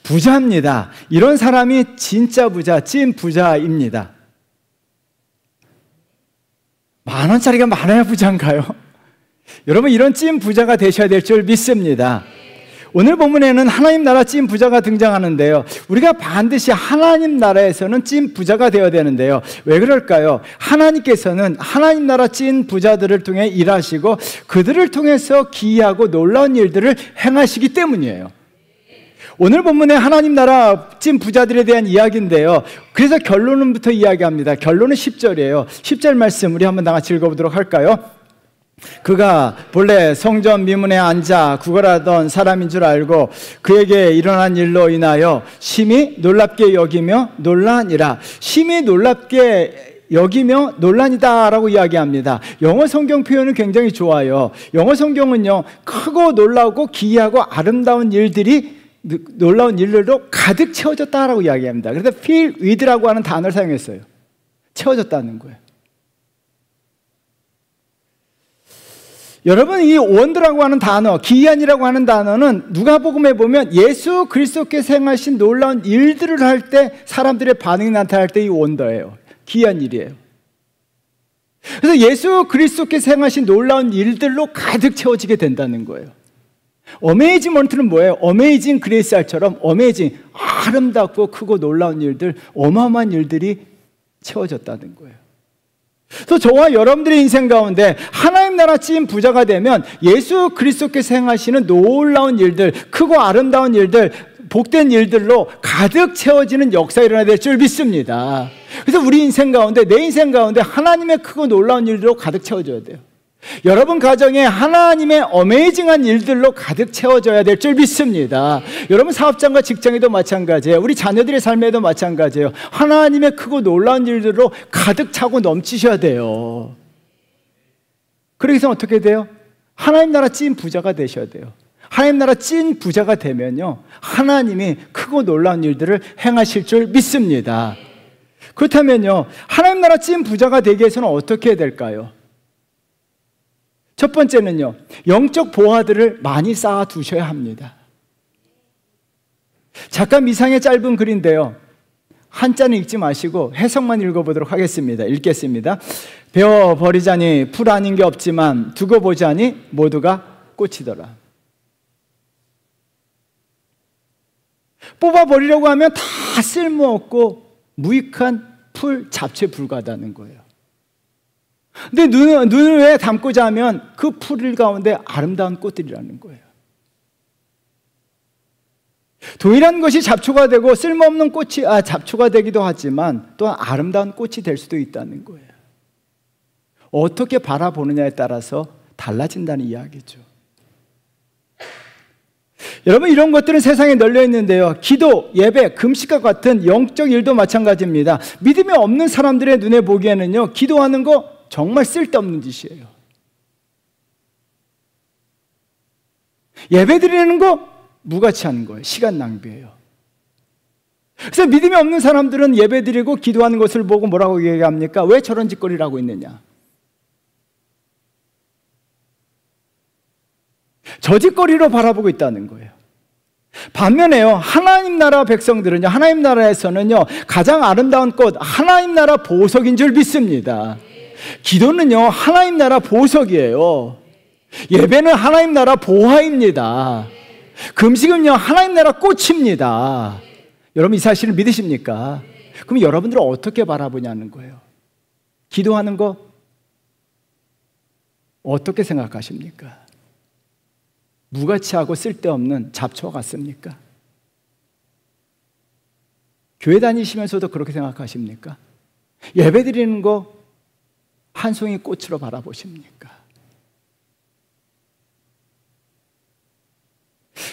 부자입니다. 이런 사람이 진짜 부자, 찐 부자입니다. 10,000원짜리가 많아야 부자인가요? 여러분, 이런 찐 부자가 되셔야 될 줄 믿습니다. 오늘 본문에는 하나님 나라 찐 부자가 등장하는데요, 우리가 반드시 하나님 나라에서는 찐 부자가 되어야 되는데요, 왜 그럴까요? 하나님께서는 하나님 나라 찐 부자들을 통해 일하시고 그들을 통해서 기이하고 놀라운 일들을 행하시기 때문이에요. 오늘 본문에 하나님 나라 찐 부자들에 대한 이야기인데요, 그래서 결론부터 이야기합니다. 결론은 10절이에요. 10절 말씀 우리 한번 다 같이 읽어보도록 할까요? 그가 본래 성전 미문에 앉아 구걸하던 사람인 줄 알고 그에게 일어난 일로 인하여 심히 놀랍게 여기며 놀라니라. 심히 놀랍게 여기며 놀라니다 라고 이야기합니다. 영어 성경 표현은 굉장히 좋아요. 영어 성경은요, 크고 놀라고 기이하고 아름다운 일들이, 놀라운 일들로 가득 채워졌다라고 이야기합니다. 그래서 fill with라고 하는 단어를 사용했어요. 채워졌다는 거예요. 여러분, 이 원더라고 하는 단어, 기이한이라고 하는 단어는 누가복음에 보면 예수 그리스도께서 행하신 놀라운 일들을 할 때 사람들의 반응이 나타날 때 이 원더예요. 기이한 일이에요. 그래서 예수 그리스도께서 행하신 놀라운 일들로 가득 채워지게 된다는 거예요. 어메이징먼트는 뭐예요? 어메이징 그레이스알처럼 어메이징, 아름답고 크고 놀라운 일들, 어마어마한 일들이 채워졌다는 거예요. 그래서 저와 여러분들의 인생 가운데 하나님 나라 찐 부자가 되면 예수 그리스도께서 행하시는 놀라운 일들, 크고 아름다운 일들, 복된 일들로 가득 채워지는 역사가 일어나야 될 줄 믿습니다. 그래서 우리 인생 가운데, 내 인생 가운데 하나님의 크고 놀라운 일들로 가득 채워져야 돼요. 여러분 가정에 하나님의 어메이징한 일들로 가득 채워져야 될 줄 믿습니다. 여러분 사업장과 직장에도 마찬가지예요. 우리 자녀들의 삶에도 마찬가지예요. 하나님의 크고 놀라운 일들로 가득 차고 넘치셔야 돼요. 그래서 어떻게 돼요? 하나님 나라 찐 부자가 되셔야 돼요. 하나님 나라 찐 부자가 되면요, 하나님이 크고 놀라운 일들을 행하실 줄 믿습니다. 그렇다면요, 하나님 나라 찐 부자가 되기 위해서는 어떻게 해야 될까요? 첫 번째는요, 영적 보화들을 많이 쌓아 두셔야 합니다. 잠깐 미상의 짧은 글인데요, 한자는 읽지 마시고 해석만 읽어보도록 하겠습니다. 읽겠습니다. 베어버리자니 풀 아닌 게 없지만 두고 보자니 모두가 꽃이더라. 뽑아버리려고 하면 다 쓸모없고 무익한 풀, 잡초에 불과하다는 거예요. 근데 눈을 왜 담고자 하면 그 풀 가운데 아름다운 꽃들이라는 거예요. 동일한 것이 잡초가 되고 쓸모없는 꽃이 잡초가 되기도 하지만 또한 아름다운 꽃이 될 수도 있다는 거예요. 어떻게 바라보느냐에 따라서 달라진다는 이야기죠. 여러분, 이런 것들은 세상에 널려 있는데요, 기도, 예배, 금식과 같은 영적 일도 마찬가지입니다. 믿음이 없는 사람들의 눈에 보기에는요, 기도하는 거 정말 쓸데없는 짓이에요. 예배 드리는 거 무가치하는 거예요. 시간 낭비예요. 그래서 믿음이 없는 사람들은 예배 드리고 기도하는 것을 보고 뭐라고 얘기합니까? 왜 저런 짓거리를 하고 있느냐? 저 짓거리로 바라보고 있다는 거예요. 반면에요, 하나님 나라 백성들은요, 하나님 나라에서는요, 가장 아름다운 꽃, 하나님 나라 보석인 줄 믿습니다. 기도는요, 하나님 나라 보석이에요. 예배는 하나님 나라 보화입니다. 금식은요, 하나님 나라 꽃입니다. 여러분, 이 사실을 믿으십니까? 그럼 여러분들은 어떻게 바라보냐는 거예요. 기도하는 거 어떻게 생각하십니까? 무가치하고 쓸데없는 잡초 같습니까? 교회 다니시면서도 그렇게 생각하십니까? 예배 드리는 거 한 송이 꽃으로 바라보십니까?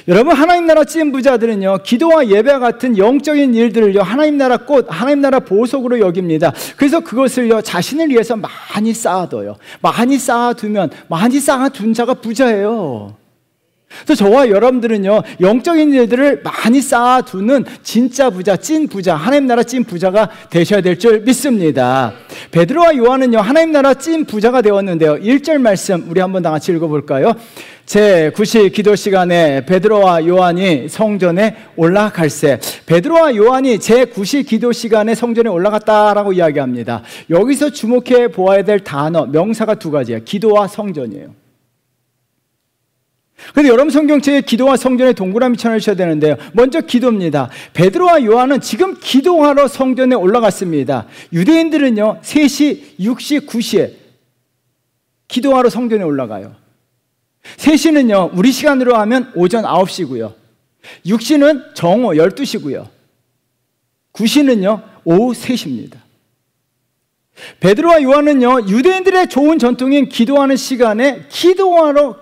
여러분, 하나님 나라 찐 부자들은요, 기도와 예배와 같은 영적인 일들을요, 하나님 나라 꽃, 하나님 나라 보석으로 여깁니다. 그래서 그것을요, 자신을 위해서 많이 쌓아둬요. 많이 쌓아두면, 많이 쌓아둔 자가 부자예요. 그래서 저와 여러분들은요, 영적인 일들을 많이 쌓아두는 진짜 부자, 찐 부자, 하나님 나라 찐 부자가 되셔야 될 줄 믿습니다. 베드로와 요한은요, 하나님 나라 찐 부자가 되었는데요. 1절 말씀 우리 한번 다 같이 읽어볼까요? 제9시 기도 시간에 베드로와 요한이 성전에 올라갈새. 베드로와 요한이 제9시 기도 시간에 성전에 올라갔다라고 이야기합니다. 여기서 주목해 보아야 될 단어, 명사가 두 가지예요. 기도와 성전이에요. 그런데 여러분 성경책에 기도와 성전에 동그라미 쳐주셔야 되는데요. 먼저 기도입니다. 베드로와 요한은 지금 기도하러 성전에 올라갔습니다. 유대인들은요, 3시, 6시, 9시에 기도하러 성전에 올라가요. 3시는요, 우리 시간으로 하면 오전 9시고요. 6시는 정오 12시고요. 9시는요, 오후 3시입니다. 베드로와 요한은요, 유대인들의 좋은 전통인 기도하는 시간에 기도하러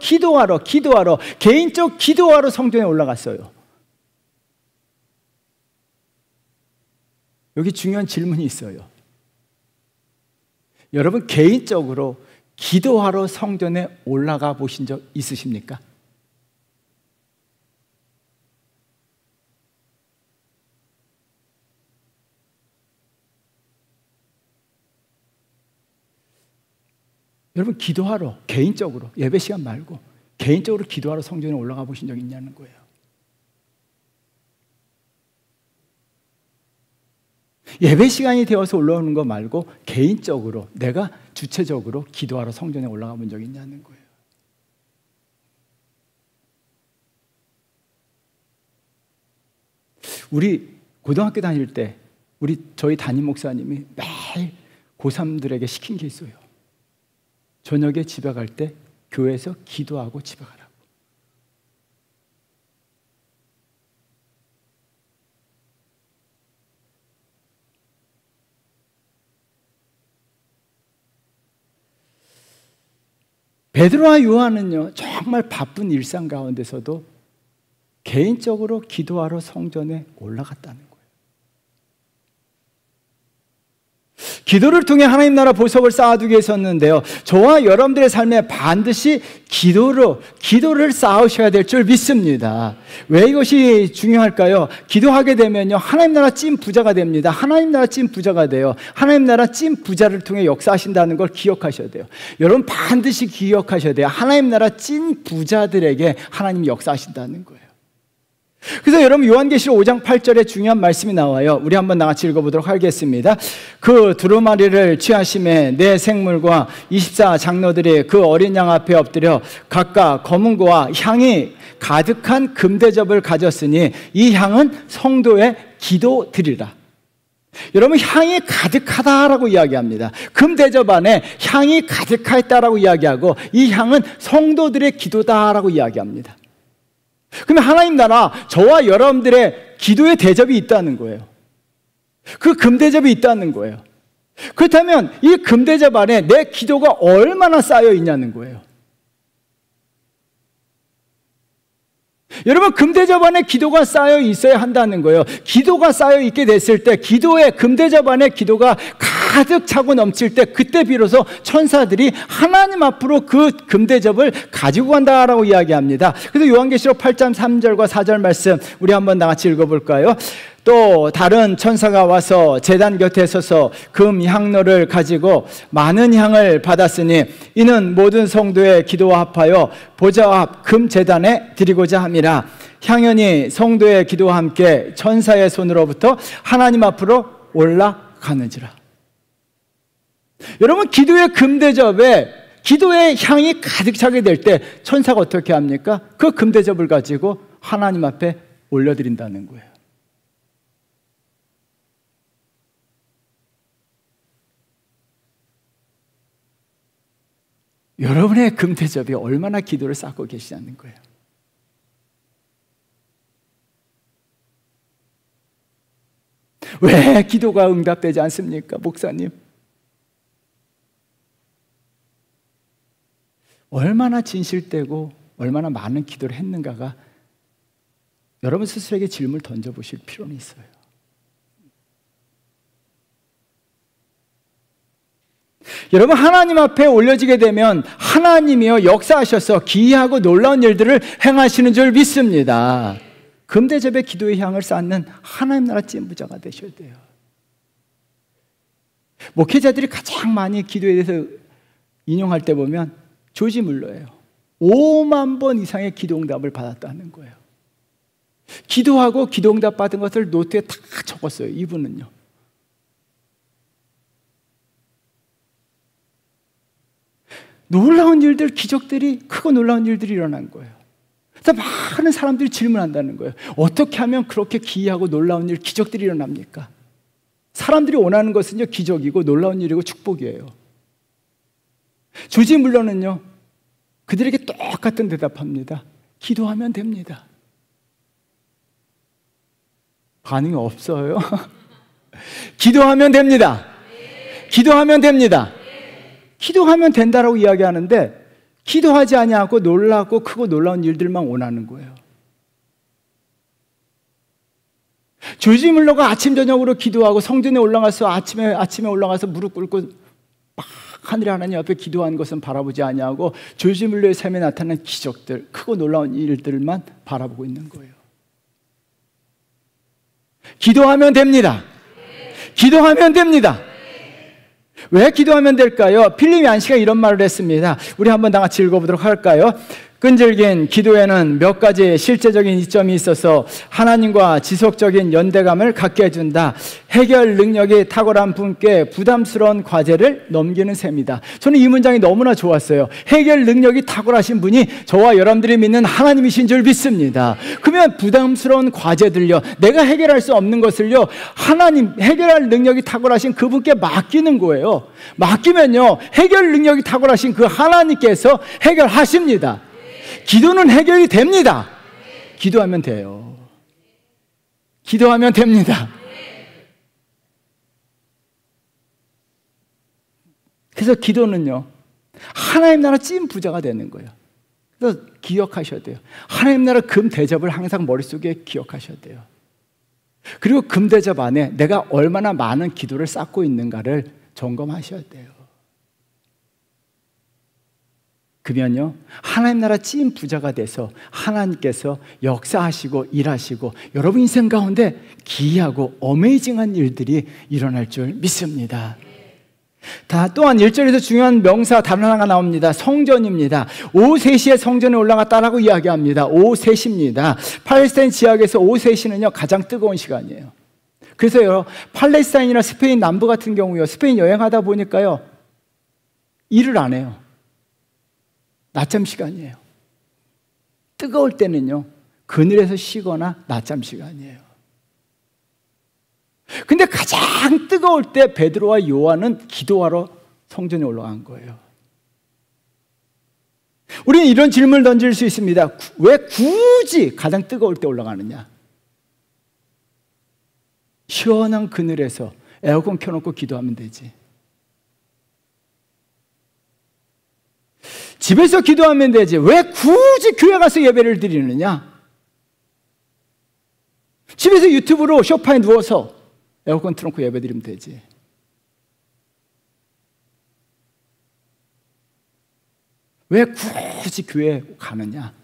개인적 기도하러 성전에 올라갔어요. 여기 중요한 질문이 있어요. 여러분 개인적으로 기도하러 성전에 올라가 보신 적 있으십니까? 여러분 기도하러 개인적으로 예배 시간 말고 개인적으로 기도하러 성전에 올라가 보신 적 있냐는 거예요. 예배 시간이 되어서 올라오는 거 말고 개인적으로 내가 주체적으로 기도하러 성전에 올라가 본 적 있냐는 거예요. 우리 고등학교 다닐 때 저희 담임 목사님이 매일 고3들에게 시킨 게 있어요. 저녁에 집에 갈 때 교회에서 기도하고 집에 가라고. 베드로와 요한은요, 정말 바쁜 일상 가운데서도 개인적으로 기도하러 성전에 올라갔다는 거예요. 기도를 통해 하나님 나라 보석을 쌓아두게 했었는데요, 저와 여러분들의 삶에 반드시 기도를 쌓으셔야 될 줄 믿습니다. 왜 이것이 중요할까요? 기도하게 되면요, 하나님 나라 찐 부자가 됩니다. 하나님 나라 찐 부자가 돼요. 하나님 나라 찐 부자를 통해 역사하신다는 걸 기억하셔야 돼요. 여러분 반드시 기억하셔야 돼요. 하나님 나라 찐 부자들에게 하나님이 역사하신다는 거예요. 그래서 여러분 요한계시록 5장 8절에 중요한 말씀이 나와요. 우리 한번 나같이 읽어보도록 하겠습니다. 그 두루마리를 취하심에 네 생물과 24 장로들이 그 어린 양 앞에 엎드려 각각 검은 고와 향이 가득한 금대접을 가졌으니 이 향은 성도의 기도드리라. 여러분 향이 가득하다라고 이야기합니다. 금대접 안에 향이 가득하다라고 이야기하고 이 향은 성도들의 기도다라고 이야기합니다. 그러면 하나님 나라 저와 여러분들의 기도의 대접이 있다는 거예요. 그 금대접이 있다는 거예요. 그렇다면 이 금대접 안에 내 기도가 얼마나 쌓여 있냐는 거예요. 여러분 금대접 안에 기도가 쌓여 있어야 한다는 거예요. 기도가 쌓여 있게 됐을 때 기도의 금대접 안에 기도가 가득 차고 넘칠 때 그때 비로소 천사들이 하나님 앞으로 그 금대접을 가지고 간다라고 이야기합니다. 그래서 요한계시록 8장 3절과 4절 말씀 우리 한번 다 같이 읽어볼까요? 또 다른 천사가 와서 제단 곁에 서서 금 향로를 가지고 많은 향을 받았으니 이는 모든 성도의 기도와 합하여 보좌 앞 금 제단에 드리고자 함이라. 향연이 성도의 기도와 함께 천사의 손으로부터 하나님 앞으로 올라가는지라. 여러분 기도의 금대접에 기도의 향이 가득 차게 될 때 천사가 어떻게 합니까? 그 금대접을 가지고 하나님 앞에 올려드린다는 거예요. 여러분의 금대접이 얼마나 기도를 쌓고 계시냐는 거예요. 왜 기도가 응답되지 않습니까, 목사님? 얼마나 진실되고 얼마나 많은 기도를 했는가가 여러분 스스로에게 질문을 던져보실 필요는 있어요. 여러분, 하나님 앞에 올려지게 되면 하나님이요 역사하셔서 기이하고 놀라운 일들을 행하시는 줄 믿습니다. 금대접의 기도의 향을 쌓는 하나님 나라 찐부자가 되셔야 돼요. 목회자들이 가장 많이 기도에 대해서 인용할 때 보면 조지 물러예요. 5만 번 이상의 기도응답을 받았다는 거예요. 기도하고 기도응답 받은 것을 노트에 다 적었어요. 이분은요. 놀라운 일들, 기적들이, 크고 놀라운 일들이 일어난 거예요. 그래서 많은 사람들이 질문한다는 거예요. 어떻게 하면 그렇게 기이하고 놀라운 일, 기적들이 일어납니까? 사람들이 원하는 것은요, 기적이고 놀라운 일이고 축복이에요. 조지 물러는요, 그들에게 똑같은 대답합니다. 기도하면 됩니다. 반응이 없어요. 기도하면 됩니다. 기도하면 됩니다. 기도하면 된다라고 이야기하는데 기도하지 아니하고 놀라고 크고 놀라운 일들만 원하는 거예요. 조지 물러가 아침 저녁으로 기도하고 성전에 올라가서 아침에 올라가서 무릎 꿇고 막 하늘의 하나님 앞에 기도한 것은 바라보지 아니하고 조지 물러의 삶에 나타난 기적들, 크고 놀라운 일들만 바라보고 있는 거예요. 기도하면 됩니다. 기도하면 됩니다. 왜 기도하면 될까요? 필립 얀시가 이런 말을 했습니다. 우리 한번 다 같이 읽어보도록 할까요? 끈질긴 기도에는 몇 가지 실제적인 이점이 있어서 하나님과 지속적인 연대감을 갖게 해준다. 해결 능력이 탁월한 분께 부담스러운 과제를 넘기는 셈이다. 저는 이 문장이 너무나 좋았어요. 해결 능력이 탁월하신 분이 저와 여러분들이 믿는 하나님이신 줄 믿습니다. 그러면 부담스러운 과제들요, 내가 해결할 수 없는 것을요, 하나님, 해결할 능력이 탁월하신 그분께 맡기는 거예요. 맡기면요, 해결 능력이 탁월하신 그 하나님께서 해결하십니다. 기도는 해결이 됩니다. 기도하면 돼요. 기도하면 됩니다. 그래서 기도는요, 하나님 나라 찐 부자가 되는 거예요. 그래서 기억하셔야 돼요. 하나님 나라 금 대접을 항상 머릿속에 기억하셔야 돼요. 그리고 금 대접 안에 내가 얼마나 많은 기도를 쌓고 있는가를 점검하셔야 돼요. 그러면요, 하나님 나라 찐 부자가 돼서 하나님께서 역사하시고 일하시고 여러분 인생 가운데 기이하고 어메이징한 일들이 일어날 줄 믿습니다. 또한 1절에서 중요한 명사 다른 하나가 나옵니다. 성전입니다. 오후 3시에 성전에 올라갔다라고 이야기합니다. 오후 3시입니다. 팔레스타인 지역에서 오후 3시는요, 가장 뜨거운 시간이에요. 그래서요, 팔레스타인이나 스페인 남부 같은 경우요, 스페인 여행하다 보니까요, 일을 안 해요. 낮잠 시간이에요. 뜨거울 때는요, 그늘에서 쉬거나 낮잠 시간이에요. 근데 가장 뜨거울 때 베드로와 요한은 기도하러 성전에 올라간 거예요. 우리는 이런 질문을 던질 수 있습니다. 왜 굳이 가장 뜨거울 때 올라가느냐? 시원한 그늘에서 에어컨 켜놓고 기도하면 되지. 집에서 기도하면 되지. 왜 굳이 교회 가서 예배를 드리느냐? 집에서 유튜브로 소파에 누워서 에어컨 틀어놓고 예배 드리면 되지. 왜 굳이 교회 가느냐?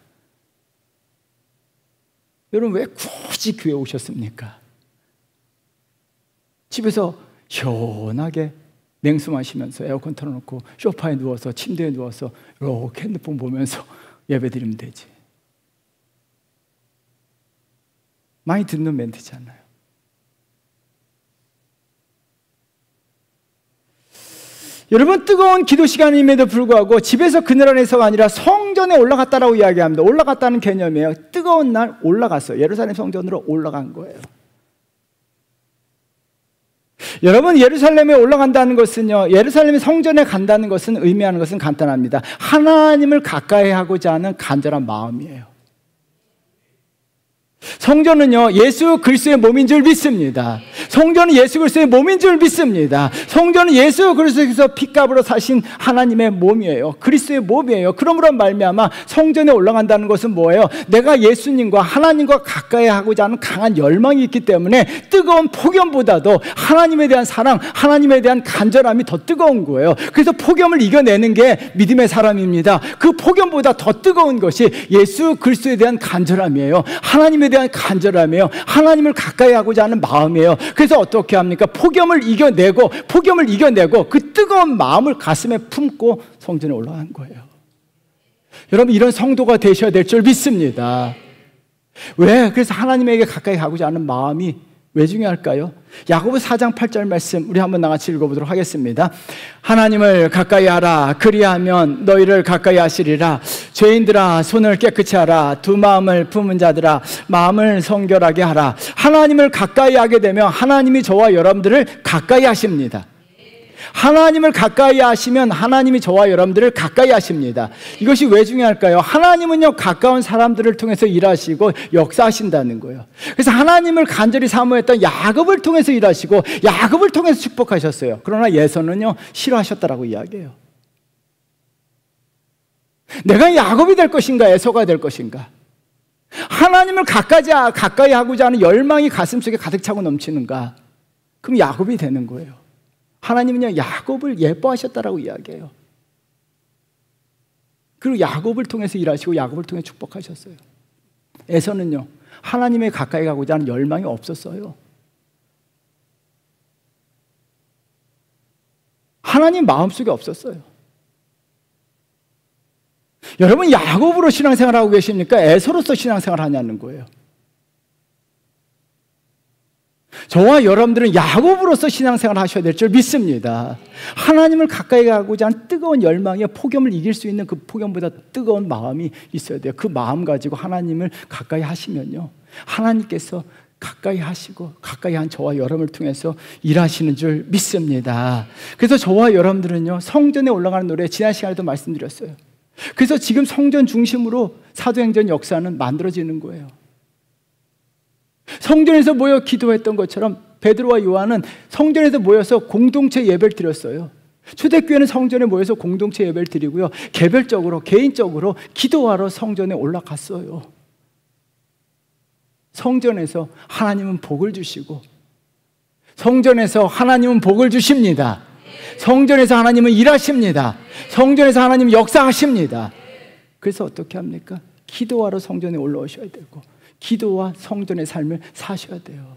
여러분, 왜 굳이 교회 오셨습니까? 집에서 시원하게 냉수 마시면서 에어컨 틀어놓고 소파에 누워서 침대에 누워서 이렇게 핸드폰 보면서 예배드리면 되지. 많이 듣는 멘트잖아요. 여러분, 뜨거운 기도 시간임에도 불구하고 집에서 그늘 안에서가 아니라 성전에 올라갔다라고 이야기합니다. 올라갔다는 개념이에요. 뜨거운 날 올라갔어요. 예루살렘 성전으로 올라간 거예요. 여러분, 예루살렘에 올라간다는 것은요, 예루살렘의 성전에 간다는 것은 의미하는 것은 간단합니다. 하나님을 가까이 하고자 하는 간절한 마음이에요. 성전은요, 예수 그리스도의 몸인 줄 믿습니다. 성전은 예수 그리스도의 몸인 줄 믿습니다. 성전은 예수 그리스도께서 핏값으로 사신 하나님의 몸이에요. 그리스도의 몸이에요. 그러므로 말미암아 성전에 올라간다는 것은 뭐예요? 내가 예수님과 하나님과 가까이 하고자 하는 강한 열망이 있기 때문에 뜨거운 폭염보다도 하나님에 대한 사랑, 하나님에 대한 간절함이 더 뜨거운 거예요. 그래서 폭염을 이겨내는 게 믿음의 사람입니다. 그 폭염보다 더 뜨거운 것이 예수 그리스도에 대한 간절함이에요. 하나님에 대한 간절함이에요. 하나님을 가까이 하고자 하는 마음이에요. 그래서 어떻게 합니까? 폭염을 이겨내고 그 뜨거운 마음을 가슴에 품고 성전에 올라간 거예요. 여러분, 이런 성도가 되셔야 될 줄 믿습니다. 왜? 그래서 하나님에게 가까이 가고자 하는 마음이 왜 중요할까요? 야고보 4장 8절 말씀 우리 한번 나같이 읽어보도록 하겠습니다. 하나님을 가까이 하라. 그리하면 너희를 가까이 하시리라. 죄인들아, 손을 깨끗이 하라. 두 마음을 품은 자들아, 마음을 성결하게 하라. 하나님을 가까이 하게 되면 하나님이 저와 여러분들을 가까이 하십니다. 하나님을 가까이 하시면 하나님이 저와 여러분들을 가까이 하십니다. 이것이 왜 중요할까요? 하나님은요, 가까운 사람들을 통해서 일하시고 역사하신다는 거예요. 그래서 하나님을 간절히 사모했던 야곱을 통해서 일하시고 야곱을 통해서 축복하셨어요. 그러나 에서는요, 싫어하셨다라고 이야기해요. 내가 야곱이 될 것인가 에서가 될 것인가? 하나님을 가까이 하고자 하는 열망이 가슴속에 가득 차고 넘치는가? 그럼 야곱이 되는 거예요. 하나님은요, 야곱을 예뻐하셨다라고 이야기해요. 그리고 야곱을 통해서 일하시고 야곱을 통해 축복하셨어요. 에서는요, 하나님에 가까이 가고자 하는 열망이 없었어요. 하나님 마음속에 없었어요. 여러분, 야곱으로 신앙생활하고 계십니까? 에서로서 신앙생활 하냐는 거예요. 저와 여러분들은 야곱으로서 신앙생활 하셔야 될 줄 믿습니다. 하나님을 가까이 가고자 하는 뜨거운 열망에 폭염을 이길 수 있는 그 폭염보다 뜨거운 마음이 있어야 돼요. 그 마음 가지고 하나님을 가까이 하시면요, 하나님께서 가까이 하시고 가까이 한 저와 여러분을 통해서 일하시는 줄 믿습니다. 그래서 저와 여러분들은요, 성전에 올라가는 노래 지난 시간에도 말씀드렸어요. 그래서 지금 성전 중심으로 사도행전 역사는 만들어지는 거예요. 성전에서 모여 기도했던 것처럼 베드로와 요한은 성전에서 모여서 공동체 예배를 드렸어요. 초대교회는 성전에 모여서 공동체 예배를 드리고요, 개별적으로 개인적으로 기도하러 성전에 올라갔어요. 성전에서 하나님은 복을 주시고, 성전에서 하나님은 복을 주십니다. 성전에서 하나님은 일하십니다. 성전에서 하나님은 역사하십니다. 그래서 어떻게 합니까? 기도하러 성전에 올라오셔야 되고 기도와 성전의 삶을 사셔야 돼요.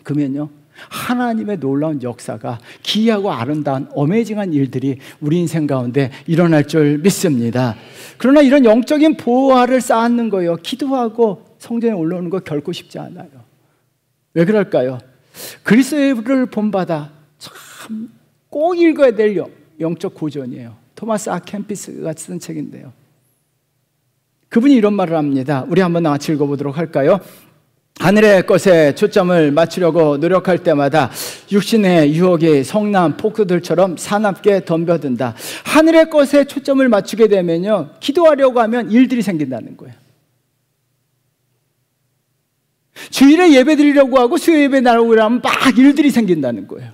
그러면요, 하나님의 놀라운 역사가, 기이하고 아름다운 어메이징한 일들이 우리 인생 가운데 일어날 줄 믿습니다. 그러나 이런 영적인 보화를 쌓는 거예요. 기도하고 성전에 올라오는 거 결코 쉽지 않아요. 왜 그럴까요? 그리스도를 본받아 참 꼭 읽어야 될 영적 고전이에요. 토마스 아 캠피스가 쓴 책인데요, 그분이 이런 말을 합니다. 우리 한번 같이 읽어보도록 할까요? 하늘의 것에 초점을 맞추려고 노력할 때마다 육신의 유혹이 성난 폭도들처럼 사납게 덤벼든다. 하늘의 것에 초점을 맞추게 되면요, 기도하려고 하면 일들이 생긴다는 거예요. 주일에 예배 드리려고 하고 수요 예배 나오려고 하면 막 일들이 생긴다는 거예요.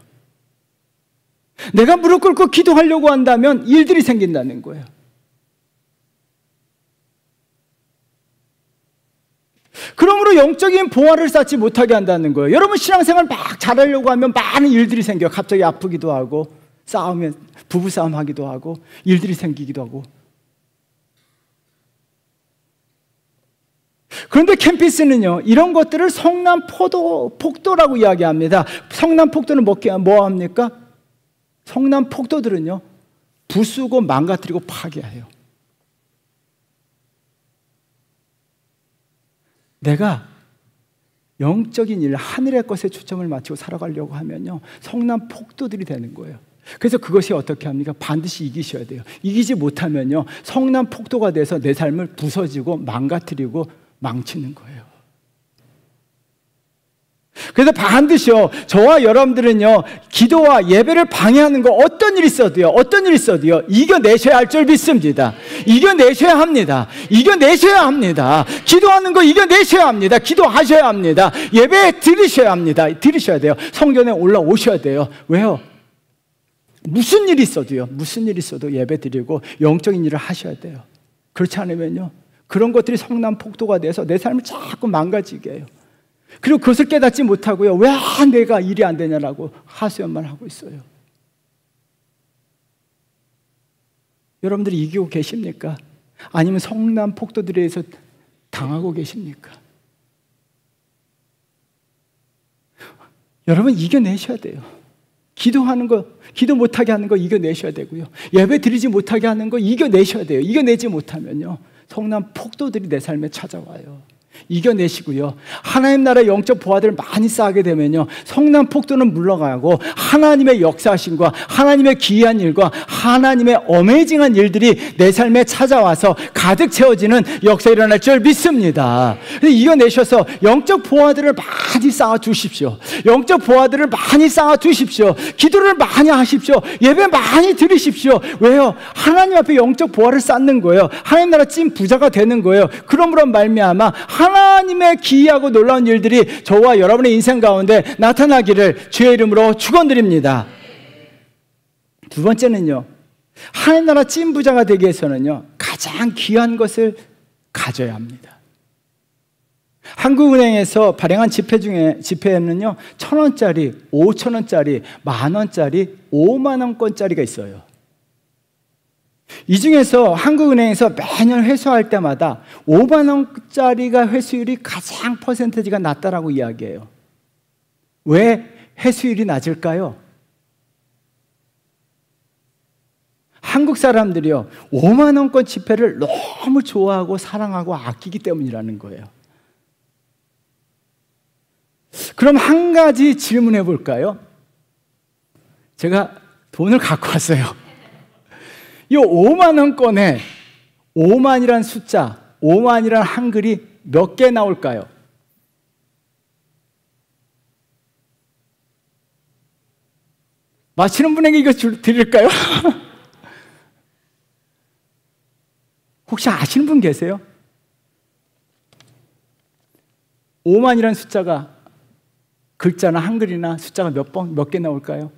내가 무릎 꿇고 기도하려고 한다면 일들이 생긴다는 거예요. 그러므로 영적인 보화를 쌓지 못하게 한다는 거예요. 여러분, 신앙생활 막 잘하려고 하면 많은 일들이 생겨요. 갑자기 아프기도 하고, 싸우면 부부싸움 하기도 하고, 일들이 생기기도 하고. 그런데 캠피스는요, 이런 것들을 성난 폭도라고 이야기합니다. 성난 폭도는 뭐 합니까? 성난 폭도들은요, 부수고 망가뜨리고 파괴해요. 내가 영적인 일, 하늘의 것에 초점을 맞추고 살아가려고 하면요, 성난 폭도들이 되는 거예요. 그래서 그것이 어떻게 합니까? 반드시 이기셔야 돼요. 이기지 못하면요, 성난 폭도가 돼서 내 삶을 부서지고 망가뜨리고 망치는 거예요. 그래서 반드시요, 저와 여러분들은요, 기도와 예배를 방해하는 거 어떤 일이 있어도요, 이겨내셔야 할 줄 믿습니다. 이겨내셔야 합니다. 이겨내셔야 합니다. 기도하는 거 이겨내셔야 합니다. 기도하셔야 합니다. 예배 드리셔야 합니다. 드리셔야 돼요. 성전에 올라오셔야 돼요. 왜요? 무슨 일이 있어도 예배 드리고 영적인 일을 하셔야 돼요. 그렇지 않으면요, 그런 것들이 성난 폭도가 돼서 내 삶을 자꾸 망가지게 해요. 그리고 그것을 깨닫지 못하고요, 왜 내가 일이 안 되냐라고 하소연만 하고 있어요. 여러분들이 이기고 계십니까? 아니면 성난 폭도들에 의해서 당하고 계십니까? 여러분, 이겨내셔야 돼요. 기도하는 거, 기도 못하게 하는 거 이겨내셔야 되고요, 예배 드리지 못하게 하는 거 이겨내셔야 돼요. 이겨내지 못하면요, 성난 폭도들이 내 삶에 찾아와요. 이겨내시고요, 하나님 나라의 영적 보화들을 많이 쌓게 되면요, 성난 폭도는 물러가고 하나님의 역사하심과 하나님의 기이한 일과 하나님의 어메이징한 일들이 내 삶에 찾아와서 가득 채워지는 역사 일어날 줄 믿습니다. 이겨내셔서 영적 보화들을 많이 쌓아 두십시오. 영적 보화들을 많이 쌓아 두십시오. 기도를 많이 하십시오. 예배 많이 드리십시오. 왜요? 하나님 앞에 영적 보화를 쌓는 거예요. 하나님 나라 찐 부자가 되는 거예요. 그러므로 말미암아 하나님의 기이하고 놀라운 일들이 저와 여러분의 인생 가운데 나타나기를 주의 이름으로 축원드립니다. 두 번째는요, 하나님 나라 찐 부자가 되기 위해서는요, 가장 귀한 것을 가져야 합니다. 한국은행에서 발행한 지폐에는요, 1,000원짜리, 5,000원짜리, 10,000원짜리, 50,000원권짜리가 있어요. 이 중에서 한국은행에서 매년 회수할 때마다 50,000원짜리가 회수율이 가장 퍼센테이지가 낮다라고 이야기해요. 왜 회수율이 낮을까요? 한국 사람들이요, 50,000원권 지폐를 너무 좋아하고 사랑하고 아끼기 때문이라는 거예요. 그럼 한 가지 질문해 볼까요? 제가 돈을 갖고 왔어요. 이 50,000원권에 5만이라는 숫자, 5만이라는 한글이 몇 개 나올까요? 맞히는 분에게 이거 드릴까요? 혹시 아시는 분 계세요? 5만이라는 숫자가 글자나 한글이나 숫자가 몇 개 나올까요?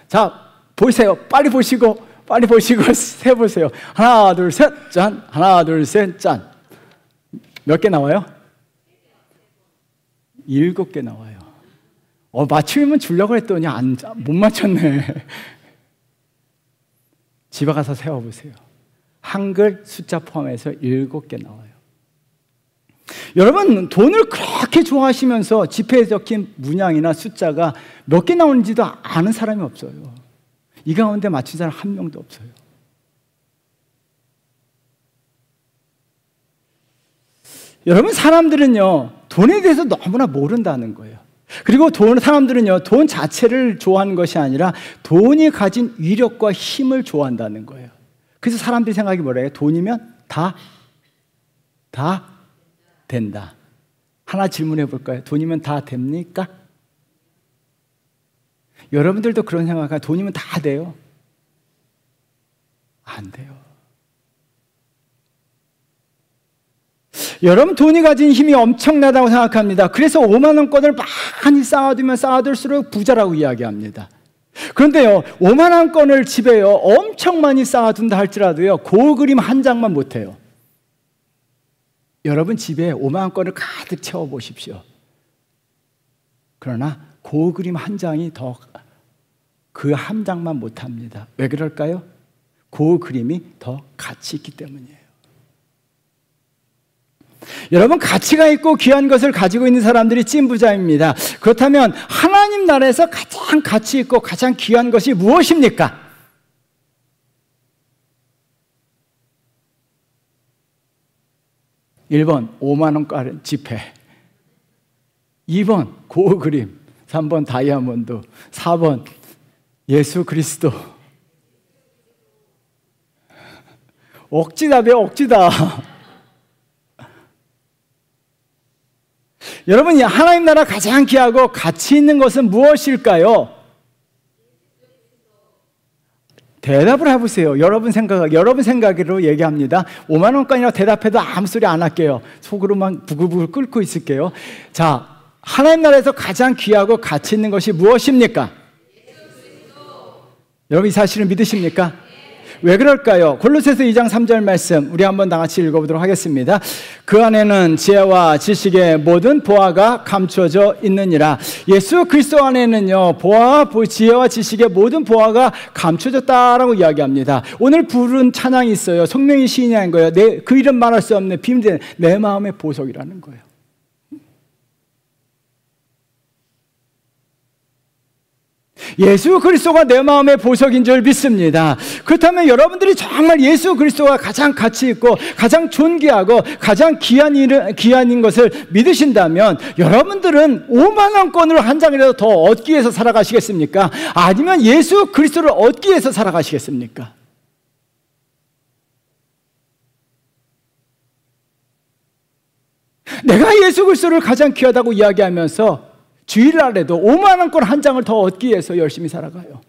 자, 보세요. 빨리 보시고 세보세요. 하나, 둘, 셋, 짠. 하나, 둘, 셋, 짠. 몇 개 나와요? 7개 나와요. 맞추면 주려고 했더니 못 맞췄네. 집에 가서 세워보세요. 한글 숫자 포함해서 7개 나와요. 여러분, 돈을 그렇게 좋아하시면서 지폐에 적힌 문양이나 숫자가 몇 개 나오는지도 아는 사람이 없어요. 이 가운데 맞춘 사람 한 명도 없어요. 여러분, 사람들은요, 돈에 대해서 너무나 모른다는 거예요. 그리고 사람들은요, 돈 자체를 좋아하는 것이 아니라 돈이 가진 위력과 힘을 좋아한다는 거예요. 그래서 사람들이 생각이 뭐래요? 돈이면 다 된다. 하나 질문해 볼까요? 돈이면 다 됩니까? 여러분들도 그런 생각하면 돈이면 다 돼요? 안 돼요. 여러분, 돈이 가진 힘이 엄청나다고 생각합니다. 그래서 50,000원권을 많이 쌓아두면 쌓아둘수록 부자라고 이야기합니다. 그런데요, 50,000원권을 집에요 엄청 많이 쌓아둔다 할지라도요, 그 그림 한 장만 못해요. 여러분 집에 50,000원권을 가득 채워보십시오. 그러나 그 그림 한 장이 그 한 장만 못합니다. 왜 그럴까요? 그 그림이 더 가치 있기 때문이에요. 여러분, 가치가 있고 귀한 것을 가지고 있는 사람들이 찐부자입니다. 그렇다면 하나님 나라에서 가장 가치 있고 가장 귀한 것이 무엇입니까? 1번 50,000원 지폐, 2번 그 그림, 3번 다이아몬드, 4번 예수 그리스도. 억지답이에요, 억지다. 여러분, 하나님 나라 가장 귀하고 가치 있는 것은 무엇일까요? 대답을 해보세요. 여러분 생각으로 얘기합니다. 5만 원권이라고 대답해도 아무 소리 안 할게요. 속으로만 부글부글 끓고 있을게요. 자, 하나님 나라에서 가장 귀하고 가치 있는 것이 무엇입니까? 여러분 이 사실을 믿으십니까? 왜 그럴까요? 골로새서 2장 3절 말씀 우리 한번 다 같이 읽어보도록 하겠습니다. 그 안에는 지혜와 지식의 모든 보화가 감추어져 있느니라. 예수 그리스도 안에는요, 지혜와 지식의 모든 보화가 감춰졌다라고 이야기합니다. 오늘 부른 찬양이 있어요. 성령이 시인이 한 거예요. 그 이름 말할 수 없는 비밀된 내 마음의 보석이라는 거예요. 예수 그리스도가 내 마음의 보석인 줄 믿습니다. 그렇다면 여러분들이 정말 예수 그리스도가 가장 가치 있고 가장 존귀하고 가장 귀한인 것을 믿으신다면 여러분들은 5만 원권으로 한 장이라도 더 얻기 위해서 살아가시겠습니까? 아니면 예수 그리스도를 얻기 위해서 살아가시겠습니까? 내가 예수 그리스도를 가장 귀하다고 이야기하면서 주일날에도 5만 원권 한 장을 더 얻기 위해서 열심히 살아가요.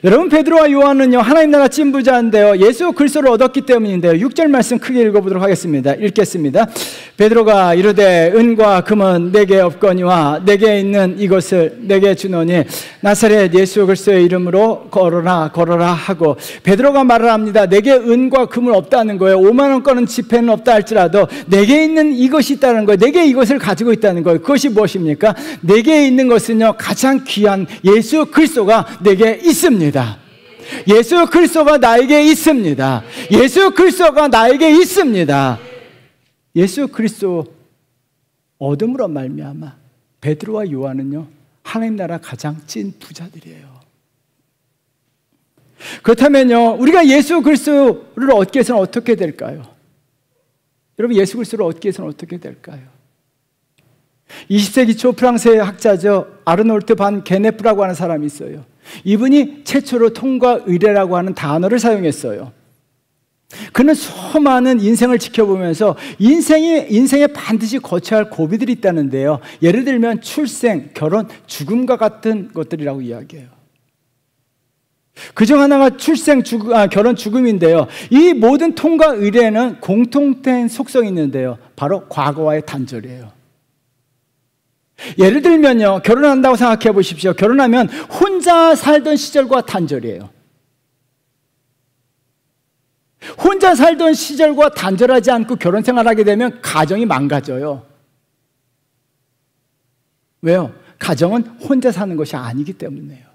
여러분, 베드로와 요한은요, 하나님 나라 찐부자인데요, 예수 그리스도를 얻었기 때문인데요. 6절 말씀 크게 읽어보도록 하겠습니다. 읽겠습니다. 베드로가 이르되 은과 금은 내게 없거니와 내게 있는 이것을 내게 주노니 나사렛 예수 그리스도의 이름으로 걸어라 하고, 베드로가 말을 합니다. 내게 은과 금은 없다는 거예요. 5만 원권은 지폐는 없다 할지라도 내게 있는 이것이 있다는 거예요. 내게 이것을 가지고 있다는 거예요. 그것이 무엇입니까? 내게 있는 것은요, 가장 귀한 예수 그리스도가 내게 있습니다. 예수 그리스도가 나에게 있습니다. 예수 그리스도가 나에게 있습니다. 예수 그리스도 얻음으로 말미암아 베드로와 요한은요, 하나님 나라 가장 찐 부자들이에요. 그렇다면요, 우리가 예수 그리스도를 얻기 위해서는 어떻게 될까요? 여러분, 예수 그리스도를 얻기 위해서는 어떻게 될까요? 20세기 초 프랑스의 학자죠, 아르놀트 반 게네프라고 하는 사람이 있어요. 이분이 최초로 통과 의례라고 하는 단어를 사용했어요. 그는 수많은 인생을 지켜보면서 인생에 반드시 거쳐야 할 고비들이 있다는데요, 예를 들면 출생, 결혼, 죽음과 같은 것들이라고 이야기해요. 그중 하나가 출생, 결혼, 죽음인데요, 이 모든 통과 의례는 공통된 속성이 있는데요, 바로 과거와의 단절이에요. 예를 들면요, 결혼한다고 생각해 보십시오. 결혼하면 혼자 살던 시절과 단절이에요. 혼자 살던 시절과 단절하지 않고 결혼 생활하게 되면 가정이 망가져요. 왜요? 가정은 혼자 사는 것이 아니기 때문에요.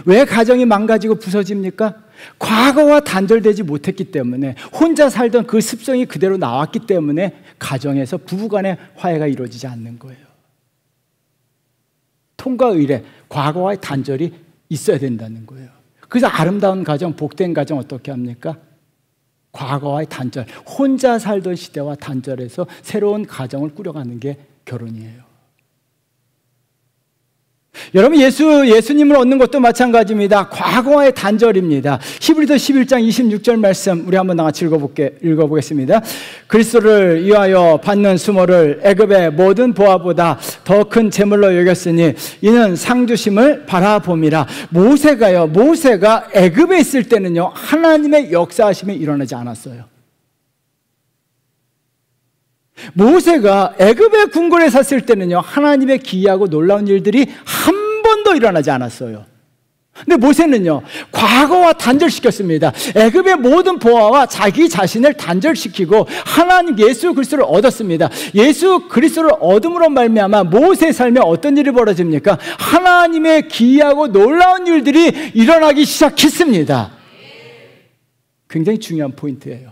왜 가정이 망가지고 부서집니까? 과거와 단절되지 못했기 때문에, 혼자 살던 그 습성이 그대로 나왔기 때문에 가정에서 부부간의 화해가 이루어지지 않는 거예요. 통과 의례, 과거와의 단절이 있어야 된다는 거예요. 그래서 아름다운 가정, 복된 가정 어떻게 합니까? 과거와의 단절, 혼자 살던 시대와 단절해서 새로운 가정을 꾸려가는 게 결혼이에요. 여러분, 예수님을 얻는 것도 마찬가지입니다. 과거와의 단절입니다. 히브리서 11장 26절 말씀 우리 한번 같이 읽어보겠습니다. 그리스도를 위하여 받는 수모를 애굽의 모든 보화보다 더 큰 재물로 여겼으니 이는 상 주심을 바라봄이라. 모세가 애굽에 있을 때는요, 하나님의 역사하심이 일어나지 않았어요. 모세가 애굽의 궁궐에 섰을 때는요, 하나님의 기이하고 놀라운 일들이 한 번도 일어나지 않았어요. 근데 모세는요, 과거와 단절시켰습니다. 애굽의 모든 보화와 자기 자신을 단절시키고 하나님 예수 그리스도를 얻었습니다. 예수 그리스도를 얻음으로 말미암아 모세의 삶에 어떤 일이 벌어집니까? 하나님의 기이하고 놀라운 일들이 일어나기 시작했습니다. 굉장히 중요한 포인트예요.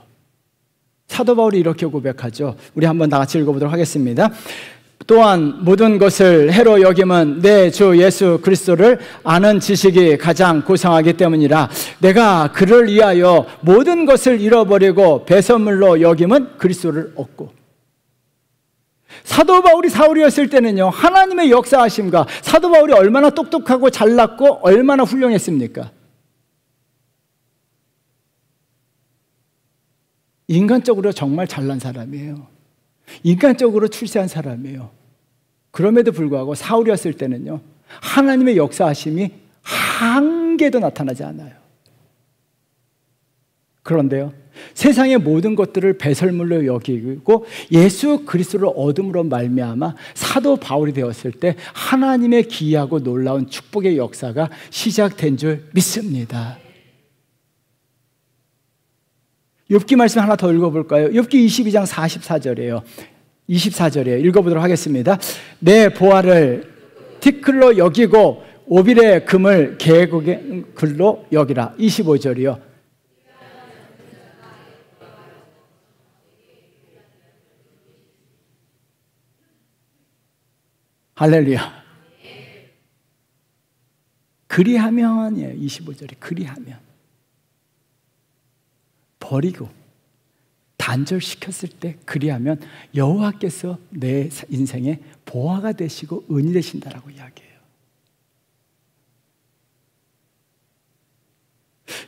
사도 바울이 이렇게 고백하죠. 우리 한번 다 같이 읽어보도록 하겠습니다. 또한 모든 것을 해로 여김은 내 주 예수 그리스도를 아는 지식이 가장 고상하기 때문이라. 내가 그를 위하여 모든 것을 잃어버리고 배설물로 여김은 그리스도를 얻고. 사도 바울이 사울이었을 때는요, 하나님의 역사하심과 사도 바울이 얼마나 똑똑하고 잘났고 얼마나 훌륭했습니까? 인간적으로 정말 잘난 사람이에요. 인간적으로 출세한 사람이에요. 그럼에도 불구하고 사울이었을 때는요, 하나님의 역사하심이 한 개도 나타나지 않아요. 그런데요, 세상의 모든 것들을 배설물로 여기고 예수 그리스도를 얻음으로 말미암아 사도 바울이 되었을 때 하나님의 기이하고 놀라운 축복의 역사가 시작된 줄 믿습니다. 욥기 말씀 하나 더 읽어볼까요? 욥기 22장 44절이에요. 24절이에요. 읽어보도록 하겠습니다. 내 보화를 티끌로 여기고 오빌의 금을 계곡의 글로 여기라. 25절이요. 할렐루야. 그리하면이에요. 25절이 그리하면. 버리고 단절시켰을 때 그리하면 여호와께서 내 인생에 보화가 되시고 은이 되신다라고 이야기해요.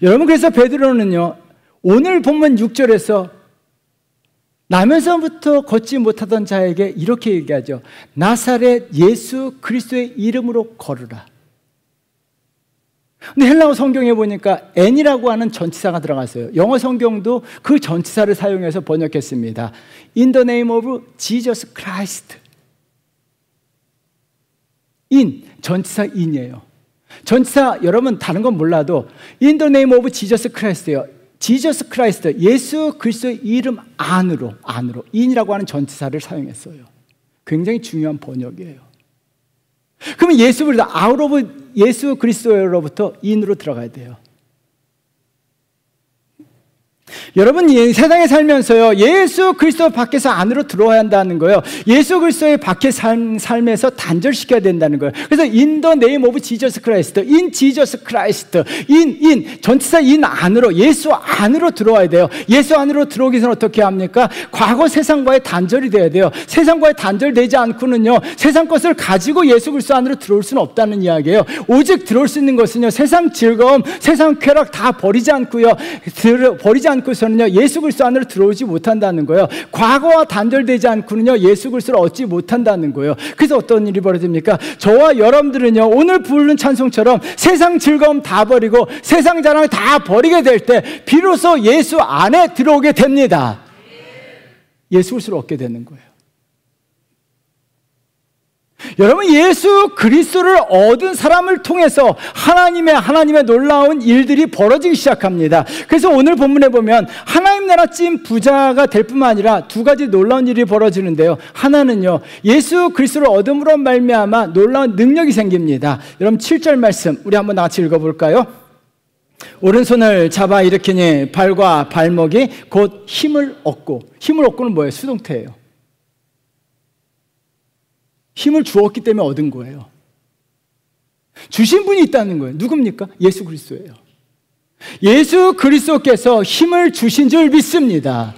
여러분, 그래서 베드로는요, 오늘 본문 6절에서 나면서부터 걷지 못하던 자에게 이렇게 얘기하죠. 나사렛 예수 그리스도의 이름으로 걸으라. 근데 헬라어 성경에 보니까 N이라고 하는 전치사가 들어갔어요. 영어 성경도 그 전치사를 사용해서 번역했습니다. In the name of Jesus Christ. In, 전치사 in이에요. 전치사 여러분 다른 건 몰라도 In the name of Jesus Christ예요. 지저스 크라이스트, 예수 그리스도의 이름 안으로 in이라고 하는 전치사를 사용했어요. 굉장히 중요한 번역이에요. 그러면 예수 그리스도, out of 예수 그리스도로부터 in으로 들어가야 돼요. 여러분, 세상에 살면서요, 예수 그리스도 밖에서 안으로 들어와야 한다는 거예요. 예수 그리스도의 밖의 삶에서 단절시켜야 된다는 거예요. 그래서 in the name of Jesus Christ, in Jesus Christ, in 전치사 in 안으로, 예수 안으로 들어와야 돼요. 예수 안으로 들어오기 위해서는 어떻게 합니까? 과거 세상과의 단절이 돼야 돼요. 세상과의 단절되지 않고는요, 세상 것을 가지고 예수 그리스도 안으로 들어올 수는 없다는 이야기예요. 오직 들어올 수 있는 것은요, 세상 즐거움, 세상 쾌락 다 버리지 않고요, 버리지 않고서는요, 예수 그리스도 안으로 들어오지 못한다는 거예요. 과거와 단절되지 않고는요, 예수 그리스도를 얻지 못한다는 거예요. 그래서 어떤 일이 벌어집니까? 저와 여러분들은요, 오늘 부르는 찬송처럼 세상 즐거움 다 버리고 세상 자랑 다 버리게 될 때 비로소 예수 안에 들어오게 됩니다. 예수 그리스도를 얻게 되는 거예요. 여러분, 예수 그리스도를 얻은 사람을 통해서 하나님의 놀라운 일들이 벌어지기 시작합니다. 그래서 오늘 본문에 보면 하나님 나라 찐 부자가 될 뿐만 아니라 두 가지 놀라운 일이 벌어지는데요. 하나는요, 예수 그리스도를 얻음으로 말미암아 놀라운 능력이 생깁니다. 여러분, 7절 말씀 우리 한번 같이 읽어볼까요? 오른손을 잡아 일으키니 발과 발목이 곧 힘을 얻고는 뭐예요? 수동태예요. 힘을 주었기 때문에 얻은 거예요. 주신 분이 있다는 거예요. 누굽니까? 예수 그리스도예요. 예수 그리스도께서 힘을 주신 줄 믿습니다.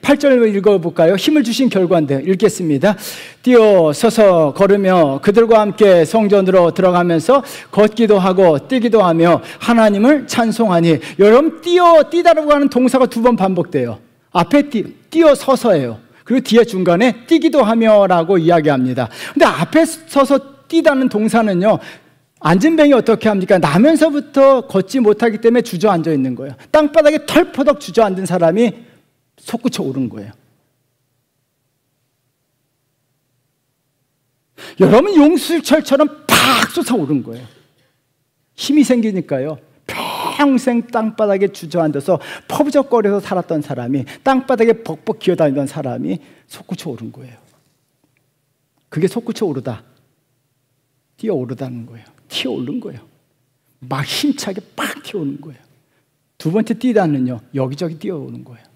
8절 읽어볼까요? 힘을 주신 결과인데요. 읽겠습니다. 뛰어 서서 걸으며 그들과 함께 성전으로 들어가면서 걷기도 하고 뛰기도 하며 하나님을 찬송하니. 여러분, 뛰다라고 하는 동사가 두 번 반복돼요. 앞에 뛰어 서서예요. 그리고 뒤에 중간에 뛰기도 하며라고 이야기합니다. 근데 앞에 서서 뛰다는 동사는요, 앉은 뱅이 어떻게 합니까? 나면서부터 걷지 못하기 때문에 주저앉아 있는 거예요. 땅바닥에 털퍼덕 주저앉은 사람이 솟구쳐 오른 거예요. 여러분, 용수철처럼 팍 솟아오른 거예요. 힘이 생기니까요, 평생 땅바닥에 주저앉아서 퍼부적거려서 살았던 사람이, 땅바닥에 벅벅 기어다니던 사람이 솟구쳐 오른 거예요. 그게 솟구쳐 오르다, 뛰어오르다는 거예요. 튀어오른 거예요. 막 힘차게 팍 튀어오는 거예요. 두 번째 뛰다는요, 여기저기 뛰어오는 거예요.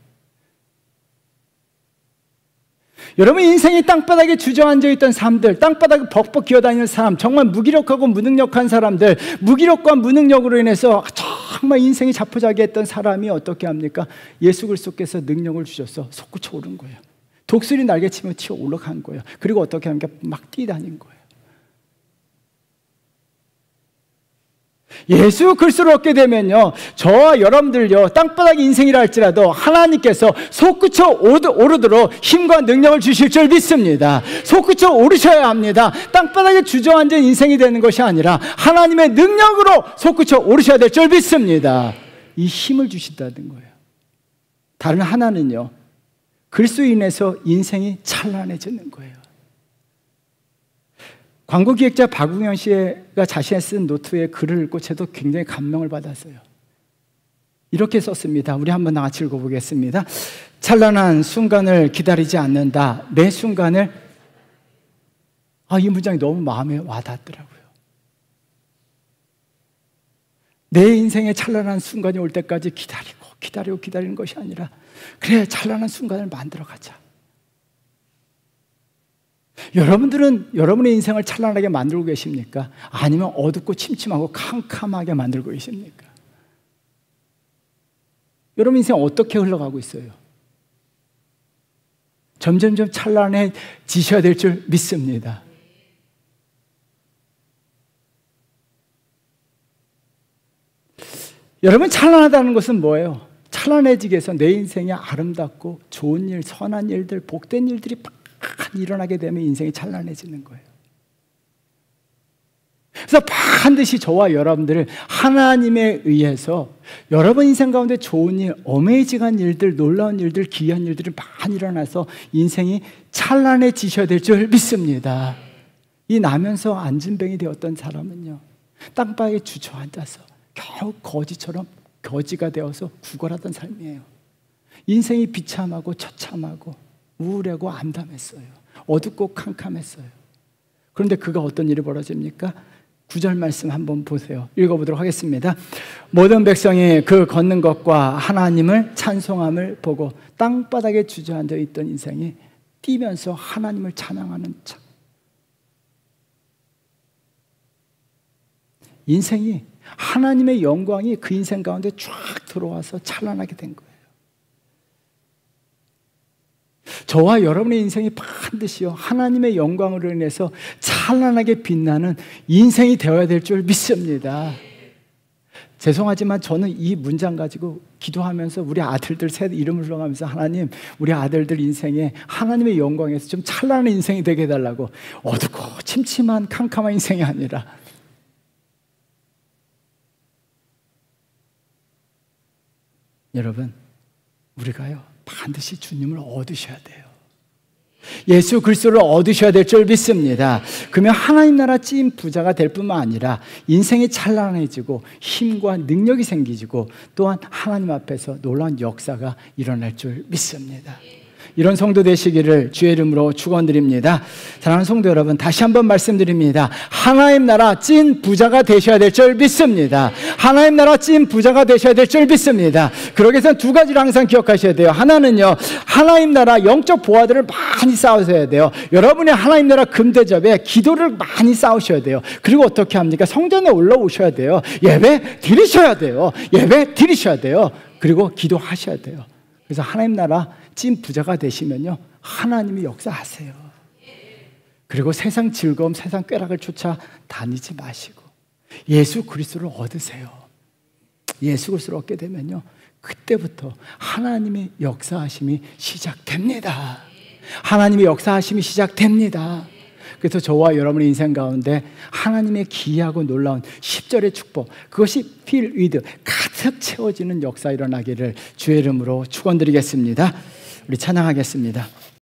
여러분, 인생이 땅바닥에 주저앉아 있던 사람들, 땅바닥에 벅벅 기어다니는 사람, 정말 무기력하고 무능력한 사람들, 무기력과 무능력으로 인해서 정말 인생이 자포자기했던 사람이 어떻게 합니까? 예수 그리스도께서 능력을 주셔서 솟구쳐 오른 거예요. 독수리 날개치며 튀어 올라간 거예요. 그리고 어떻게 합니까? 막 뛰다닌 거예요. 예수 그리스도를 얻게 되면요, 저와 여러분들요, 땅바닥 인생이라 할지라도 하나님께서 솟구쳐 오르도록 힘과 능력을 주실 줄 믿습니다. 솟구쳐 오르셔야 합니다. 땅바닥에 주저앉은 인생이 되는 것이 아니라 하나님의 능력으로 솟구쳐 오르셔야 될 줄 믿습니다. 이 힘을 주신다는 거예요. 다른 하나는요, 그리스도로 인해서 인생이 찬란해지는 거예요. 광고기획자 박웅현 씨가 자신이 쓴 노트에 글을 읽고 저도 굉장히 감명을 받았어요. 이렇게 썼습니다. 우리 한번 다 같이 읽어보겠습니다. 찬란한 순간을 기다리지 않는다. 매 순간을, 이 문장이 너무 마음에 와닿더라고요. 내 인생에 찬란한 순간이 올 때까지 기다리는 것이 아니라, 그래, 찬란한 순간을 만들어가자. 여러분들은 여러분의 인생을 찬란하게 만들고 계십니까? 아니면 어둡고 침침하고 캄캄하게 만들고 계십니까? 여러분 인생 어떻게 흘러가고 있어요? 점점점 찬란해지셔야 될 줄 믿습니다. 여러분, 찬란하다는 것은 뭐예요? 찬란해지기 위해서 내 인생에 아름답고 좋은 일, 선한 일들, 복된 일들이 일어나게 되면 인생이 찬란해지는 거예요. 그래서 반드시 저와 여러분들을 하나님에 의해서 여러분 인생 가운데 좋은 일, 어메이징한 일들, 놀라운 일들, 귀한 일들이 많이 일어나서 인생이 찬란해지셔야 될 줄 믿습니다. 이 나면서 안진뱅이 되었던 사람은요, 땅바닥에 주저앉아서 겨우 거지가 되어서 구걸하던 삶이에요. 인생이 비참하고 처참하고 우울하고 암담했어요. 어둡고 캄캄했어요. 그런데 그가 어떤 일이 벌어집니까? 9절 말씀 한번 보세요. 읽어보도록 하겠습니다. 모든 백성이 그 걷는 것과 하나님을 찬송함을 보고 땅바닥에 주저앉아 있던 인생이 뛰면서 하나님을 찬양하는 참. 인생이 하나님의 영광이 그 인생 가운데 쫙 들어와서 찬란하게 된 거예요. 저와 여러분의 인생이 반드시요, 하나님의 영광으로 인해서 찬란하게 빛나는 인생이 되어야 될 줄 믿습니다. 죄송하지만 저는 이 문장 가지고 기도하면서 우리 아들들 셋 이름을 불러가면서, 하나님, 우리 아들들 인생에 하나님의 영광에서 좀 찬란한 인생이 되게 해달라고. 어둡고 침침한 캄캄한 인생이 아니라, 여러분, 우리가요 반드시 주님을 얻으셔야 돼요. 예수 그리스도를 얻으셔야 될 줄 믿습니다. 그러면 하나님 나라 찐 부자가 될 뿐만 아니라 인생이 찬란해지고 힘과 능력이 생기지고 또한 하나님 앞에서 놀라운 역사가 일어날 줄 믿습니다. 이런 성도 되시기를 주의 이름으로 축원드립니다. 사랑하는 성도 여러분, 다시 한번 말씀드립니다. 하나님 나라 찐 부자가 되셔야 될 줄 믿습니다. 하나님 나라 찐 부자가 되셔야 될 줄 믿습니다. 그러기 위해서는 두 가지를 항상 기억하셔야 돼요. 하나는요, 하나님 나라 영적 보화들을 많이 쌓으셔야 돼요. 여러분의 하나님 나라 금대접에 기도를 많이 쌓으셔야 돼요. 그리고 어떻게 합니까? 성전에 올라오셔야 돼요. 예배 드리셔야 돼요. 예배 드리셔야 돼요. 그리고 기도하셔야 돼요. 그래서 하나님 나라 찐 부자가 되시면요, 하나님이 역사하세요. 그리고 세상 즐거움, 세상 쾌락을 쫓아 다니지 마시고 예수 그리스도를 얻으세요. 예수 그리스도를 얻게 되면요, 그때부터 하나님의 역사하심이 시작됩니다. 하나님의 역사하심이 시작됩니다. 그래서 저와 여러분의 인생 가운데 하나님의 기이하고 놀라운 10절의 축복, 그것이 fill with, 가득 채워지는 역사 일어나기를 주의 이름으로 축원드리겠습니다. 우리 찬양하겠습니다.